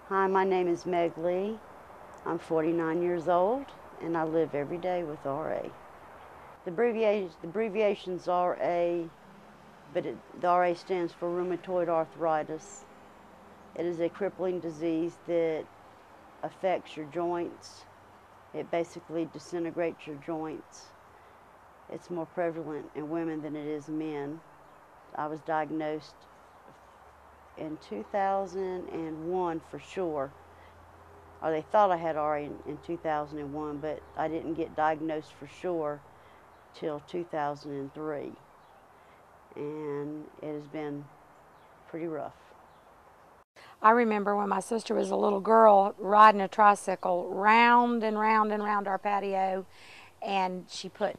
Hi, my name is Meg Lee. I'm 49 years old and I live every day with RA. The abbreviation's RA, but the RA stands for rheumatoid arthritis. It is a crippling disease that affects your joints. It basically disintegrates your joints. It's more prevalent in women than it is men. I was diagnosed in 2001 for sure, or they thought I had RA in 2001, but I didn't get diagnosed for sure till 2003, and it has been pretty rough. I remember when my sister was a little girl riding a tricycle round and round and round our patio, and she put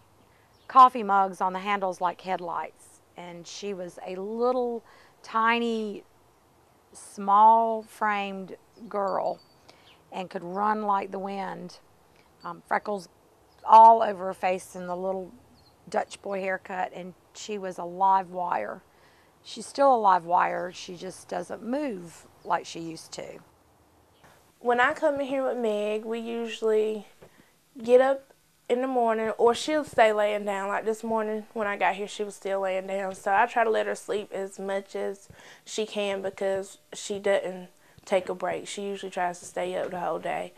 coffee mugs on the handles like headlights. And she was a little tiny, small framed girl and could run like the wind. Freckles all over her face and the little Dutch boy haircut, and she was a live wire. She's still a live wire, she just doesn't move like she used to. When I come in here with Meg, we usually get up in the morning, or she'll stay laying down. Like this morning when I got here, she was still laying down. So I try to let her sleep as much as she can because she doesn't take a break. She usually tries to stay up the whole day.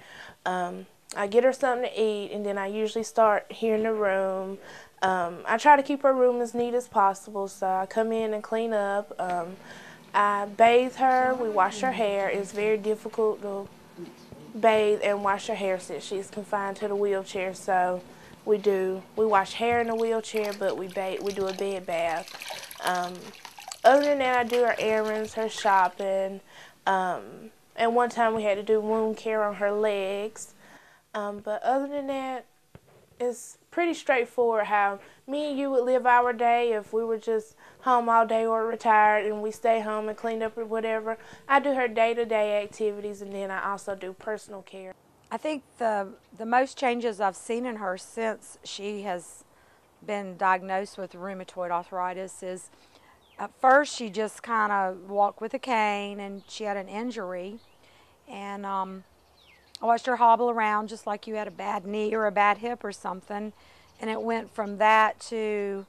I get her something to eat, and then I usually start here in the room. I try to keep her room as neat as possible, so I come in and clean up. I bathe her. We wash her hair. It's very difficult to bathe and wash her hair since she's confined to the wheelchair. So we wash hair in the wheelchair, but we do a bed bath. Other than that, I do her errands, her shopping, and one time we had to do wound care on her legs. But other than that, it's pretty straightforward how me and you would live our day if we were just home all day or retired and we stay home and cleaned up or whatever. I do her day-to-day activities, and then I also do personal care. I think the most changes I've seen in her since she has been diagnosed with rheumatoid arthritis is at first she just kind of walked with a cane, and she had an injury, and I watched her hobble around just like you had a bad knee or a bad hip or something, and it went from that to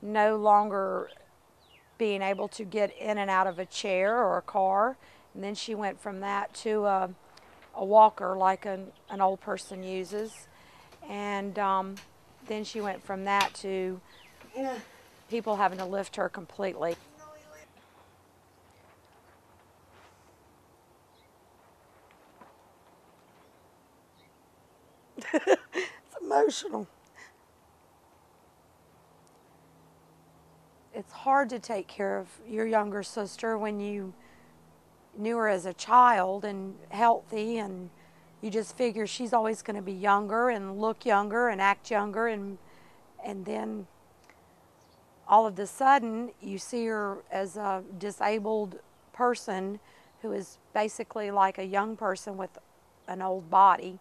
no longer being able to get in and out of a chair or a car, and then she went from that to a walker like an old person uses, and then she went from that to people having to lift her completely. It's emotional. It's hard to take care of your younger sister when you knew her as a child and healthy, and you just figure she's always going to be younger and look younger and act younger, and then all of a sudden you see her as a disabled person who is basically like a young person with an old body,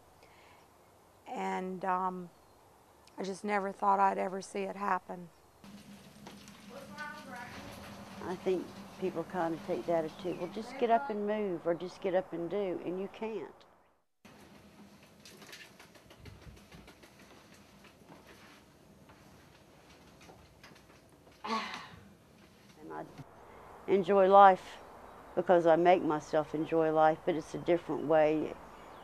and I just never thought I'd ever see it happen. I think people kind of take the attitude, well, just get up and move, or just get up and do, and you can't. And I enjoy life because I make myself enjoy life, but it's a different way.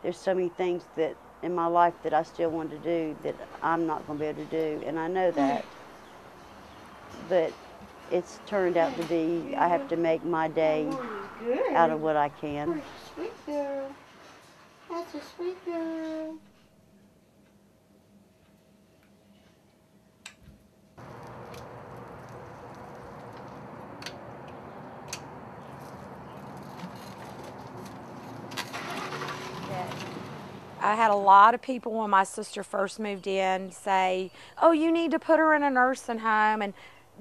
There's so many things that in my life that I still want to do that I'm not going to be able to do, and I know that. But it's turned out to be, I have to make my day out of what I can. Sweet girl. That's a sweet girl. I had a lot of people when my sister first moved in say, oh, you need to put her in a nursing home, and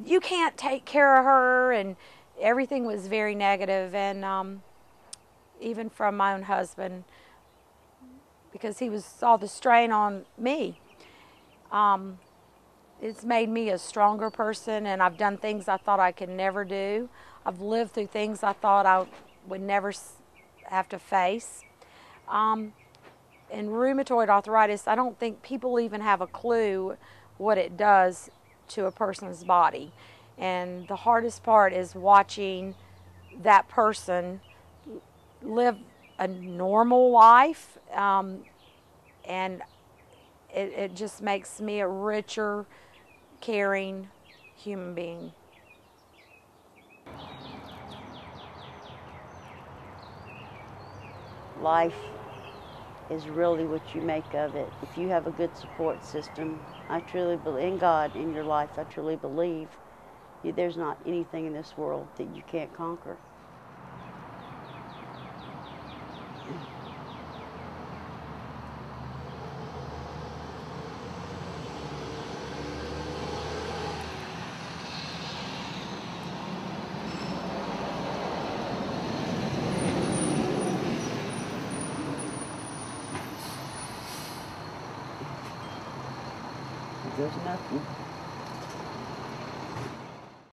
you can't take care of her, and everything was very negative, and even from my own husband, because he saw the strain on me. It's made me a stronger person, and I've done things I thought I could never do. I've lived through things I thought I would never have to face. In rheumatoid arthritis, I don't think people even have a clue what it does to a person's body. And the hardest part is watching that person live a normal life, and it just makes me a richer, caring human being. Life is really what you make of it. If you have a good support system, I truly believe in God in your life. I truly believe there's not anything in this world that you can't conquer. There's nothing.